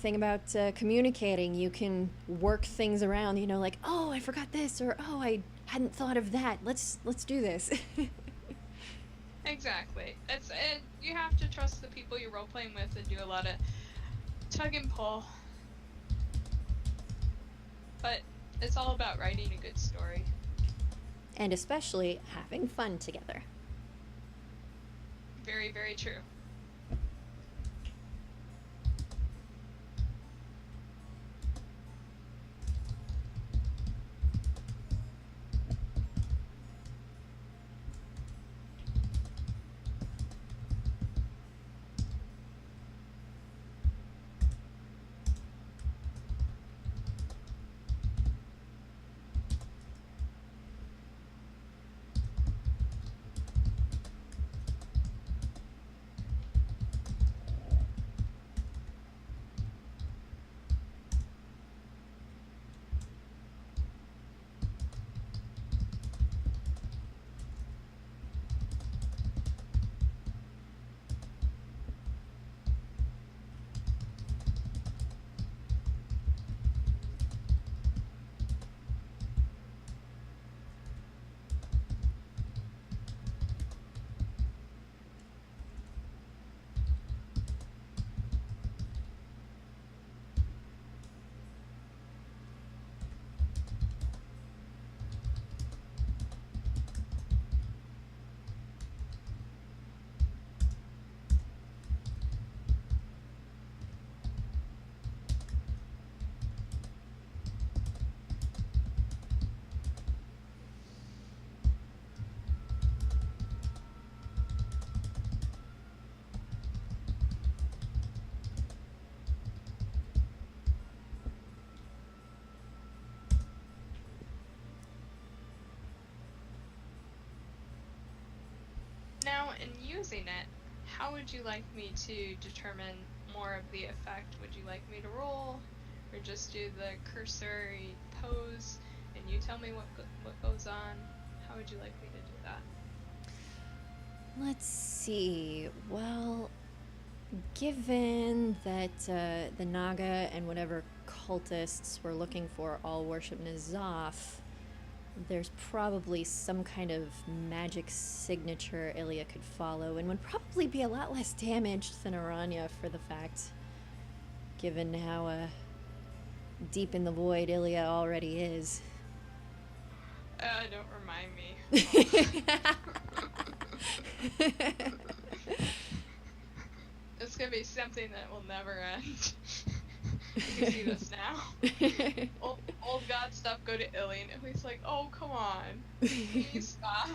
thing about communicating. You can work things around, you know, like, oh, I forgot this, or oh, I hadn't thought of that. Let's do this. Exactly. You have to trust the people you're role playing with and do a lot of tug and pull. But it's all about writing a good story. And especially having fun together. Very, very true. Now, in using it, how would you like me to determine more of the effect? Would you like me to roll, or just do the cursory pose, and you tell me what goes on? How would you like me to do that? Let's see. Well, given that the Naga and whatever cultists we're looking for all worship N'Zoth, there's probably some kind of magic signature Ilyea could follow and would probably be a lot less damaged than Aranya for the fact, given how deep in the void Ilyea already is. Don't remind me. It's gonna be something that will never end. You can see this now. Old god stuff go to Ilyea, and Ilyea's like, oh, come on. Please stop.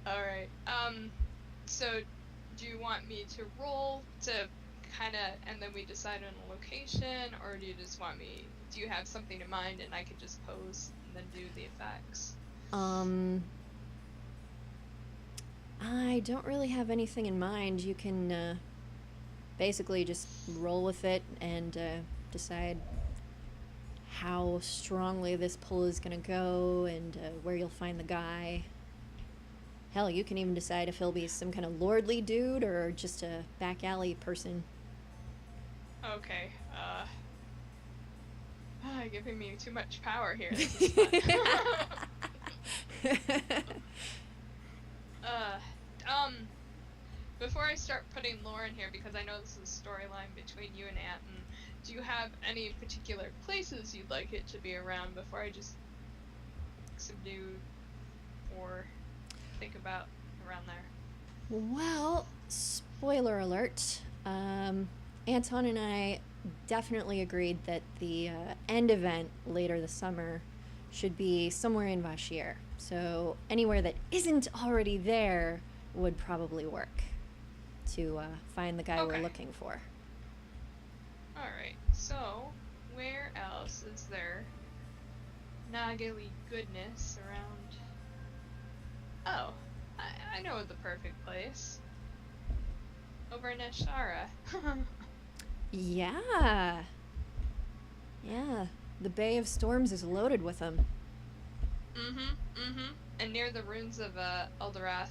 Alright, so do you want me to roll to kinda, and then we decide on a location, or do you just want me, do you have something in mind and I could just pose and then do the effects? I don't really have anything in mind. You can basically just roll with it and decide how strongly this pull is going to go and where you'll find the guy. Hell, you can even decide if he'll be some kind of lordly dude or just a back alley person. Okay, giving me too much power here. This is fun. Before I start putting lore in here, because I know this is a storyline between you and Anton, do you have any particular places you'd like it to be around before I just subdue or think about around there? Well, spoiler alert. Anton and I definitely agreed that the end event later this summer should be somewhere in Vashir. So anywhere that isn't already there would probably work to find the guy we're looking for. Alright, so where else is there Nagali goodness around? Oh, I know the perfect place. Over in Ashara. Yeah. Yeah, the Bay of Storms is loaded with them. And near the ruins of Eldorath,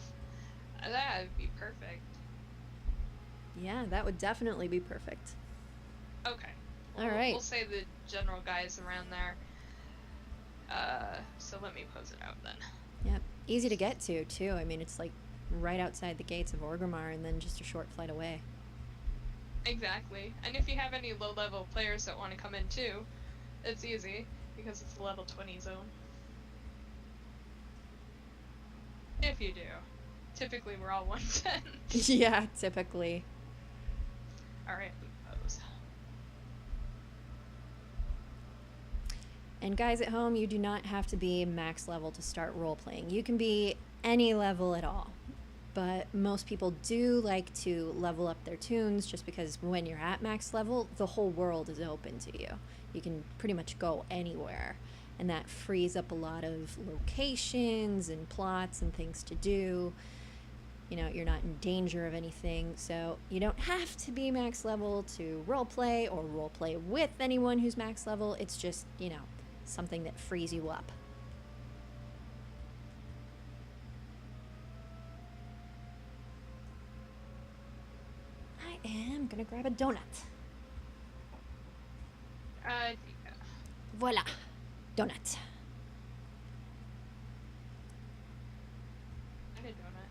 That would be perfect. Yeah, that would definitely be perfect. Okay. All right. We'll say the general guys around there. So let me pose it out then. Yep. Easy to get to, too. I mean, it's like right outside the gates of Orgrimmar and then just a short flight away. Exactly. And if you have any low-level players that want to come in too, it's easy because it's a level 20 zone. If you do. Typically we're all 110. Yeah, typically. Alright, pose. And guys at home, you do not have to be max level to start role-playing. You can be any level at all. But most people do like to level up their tunes just because when you're at max level, the whole world is open to you. You can pretty much go anywhere. And that frees up a lot of locations and plots and things to do. You know, you're not in danger of anything, so you don't have to be max level to roleplay or roleplay with anyone who's max level. It's just, you know, something that frees you up. I am gonna grab a donut. Yeah. Voila, donut. I did donut.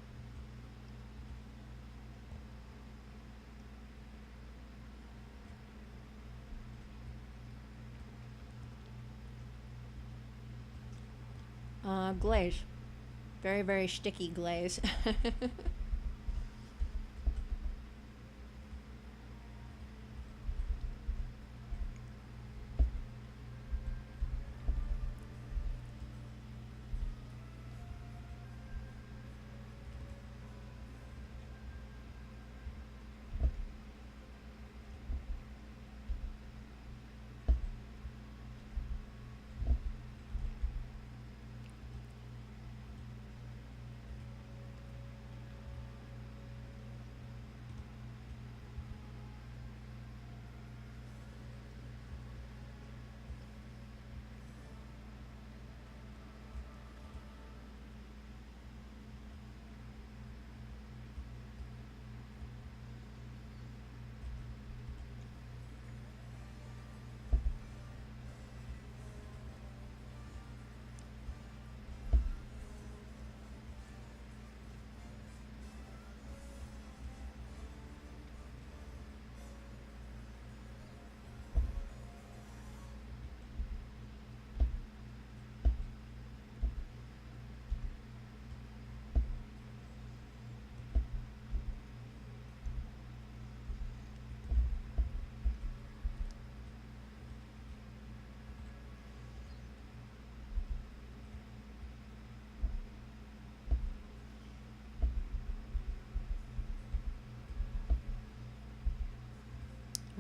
Glaze. Very, very sticky glaze.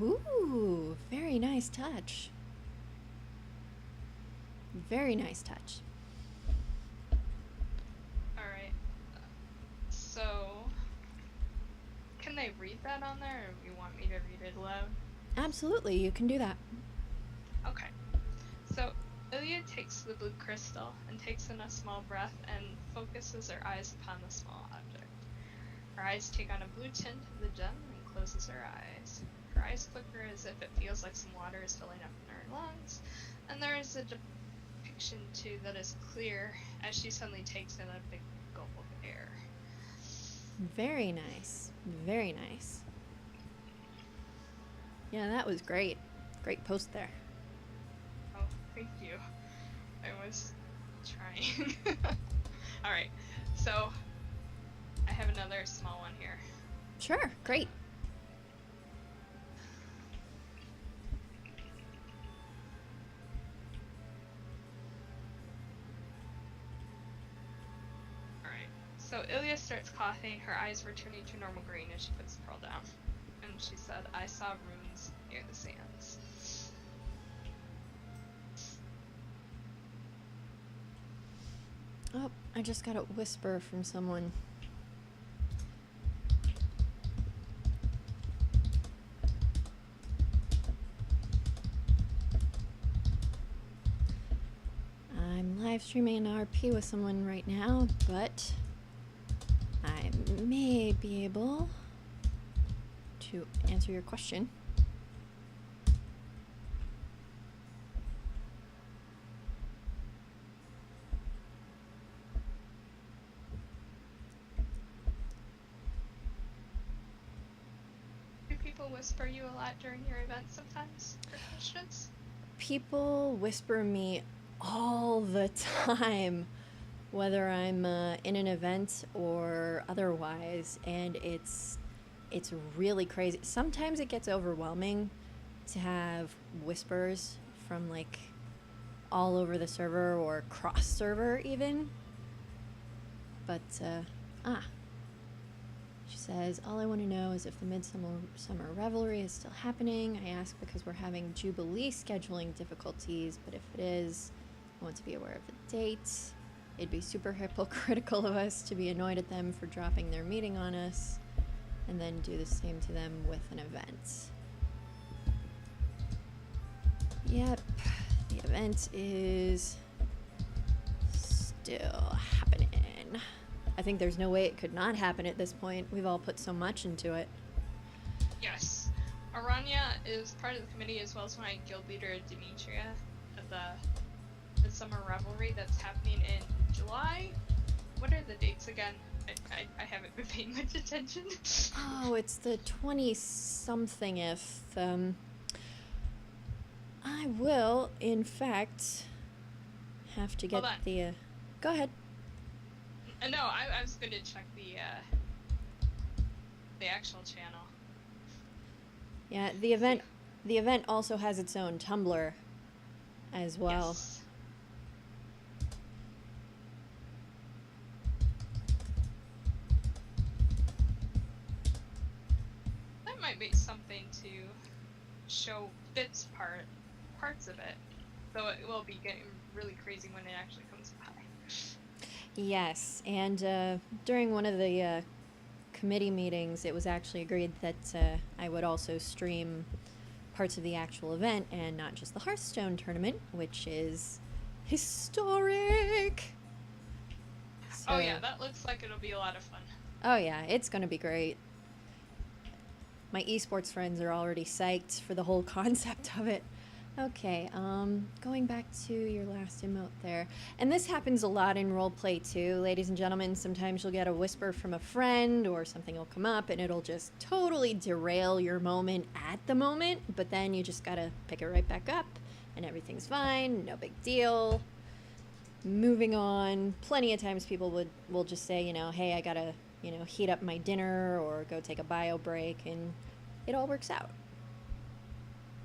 Ooh, very nice touch. Very nice touch. Alright. So, can they read that on there, or you want me to read it aloud? Absolutely, you can do that. Okay. So, Ilyea takes the blue crystal and takes in a small breath and focuses her eyes upon the small object. Her eyes take on a blue tint of the gem and closes her eyes. Her eyes flicker as if it feels like some water is filling up in her lungs, and there is a depiction too that is clear as she suddenly takes in a big gulp of air. Very nice. Very nice. Yeah, that was great. Great post there. Oh, thank you. I was trying. Alright, so I have another small one here. Sure, great. So Ilyea starts coughing, her eyes returning to normal green as she puts the pearl down. And she said, I saw runes near the sands. Oh, I just got a whisper from someone. I'm live streaming an RP with someone right now, but I'm may be able to answer your question. Do people whisper you a lot during your events sometimes for questions? People whisper me all the time, whether I'm in an event or otherwise, and it's really crazy. Sometimes it gets overwhelming to have whispers from like all over the server or cross server even. But she says, all I want to know is if the Midsummer Revelry is still happening. I ask because we're having Jubilee scheduling difficulties, but if it is, I want to be aware of the dates. It'd be super hypocritical of us to be annoyed at them for dropping their meeting on us, and then do the same to them with an event. Yep, the event is still happening. I think there's no way it could not happen at this point. We've all put so much into it. Yes. Aranya is part of the committee as well as my guild leader, Demetria, of the Summer Revelry that's happening in July. What are the dates again? I haven't been paying much attention. Oh, it's the 20-somethingth. I will, in fact, have to get the... Go ahead. No, I was going to check the actual channel. Yeah, the event also has its own Tumblr as well. Yes. That might be something to show Fitz parts of it, though it will be getting really crazy when it actually comes by. Yes, and during one of the committee meetings, it was actually agreed that I would also stream parts of the actual event and not just the Hearthstone tournament, which is historic. So, oh yeah, that looks like it'll be a lot of fun. Oh yeah, it's gonna be great. My esports friends are already psyched for the whole concept of it. Okay, going back to your last emote there. And this happens a lot in roleplay too, ladies and gentlemen. Sometimes you'll get a whisper from a friend or something will come up and it'll just totally derail your moment at the moment, but then you just gotta pick it right back up and everything's fine, no big deal. Moving on. Plenty of times people will just say, you know, hey, I gotta, you know, heat up my dinner or go take a bio break, and it all works out.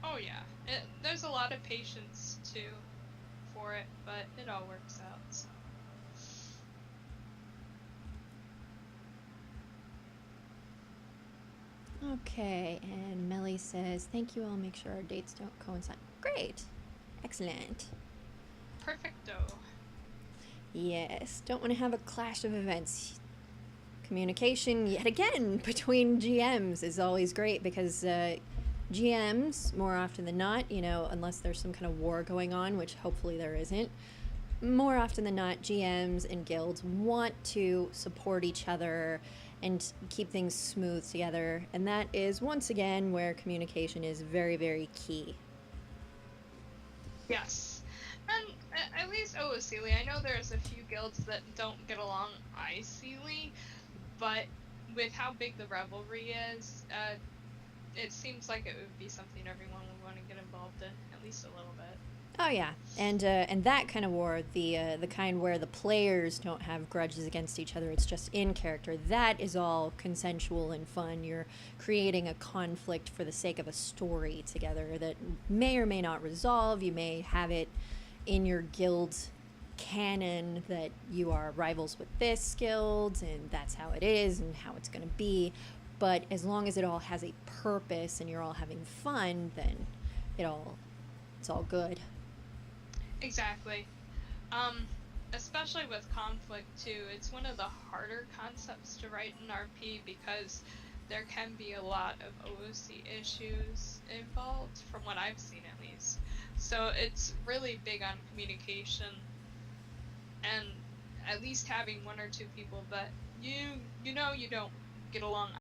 Oh yeah. There's a lot of patience too for it, but it all works out. So. Okay, and Melly says, thank you, I'll make sure our dates don't coincide. Great. Excellent. Perfecto. Yes, don't want to have a clash of events. Communication, yet again, between GMs is always great because GMs, more often than not, you know, unless there's some kind of war going on, which hopefully there isn't, more often than not, GMs and guilds want to support each other and keep things smooth together. And that is, once again, where communication is very, very key. Yes. And at least OOCly, I know there's a few guilds that don't get along ICly, but with how big the revelry is, it seems like it would be something everyone would want to get involved in, at least a little bit. Oh yeah, and that kind of war, the kind where the players don't have grudges against each other, it's just in character, that is all consensual and fun. You're creating a conflict for the sake of a story together that may or may not resolve. You may have it in your guild canon that you are rivals with this guild, and that's how it is and how it's going to be. But as long as it all has a purpose and you're all having fun, then it's all good. Exactly. Especially with conflict too, it's one of the harder concepts to write in RP because there can be a lot of OOC issues involved, from what I've seen at least. So it's really big on communication and at least having one or two people that you know you don't get along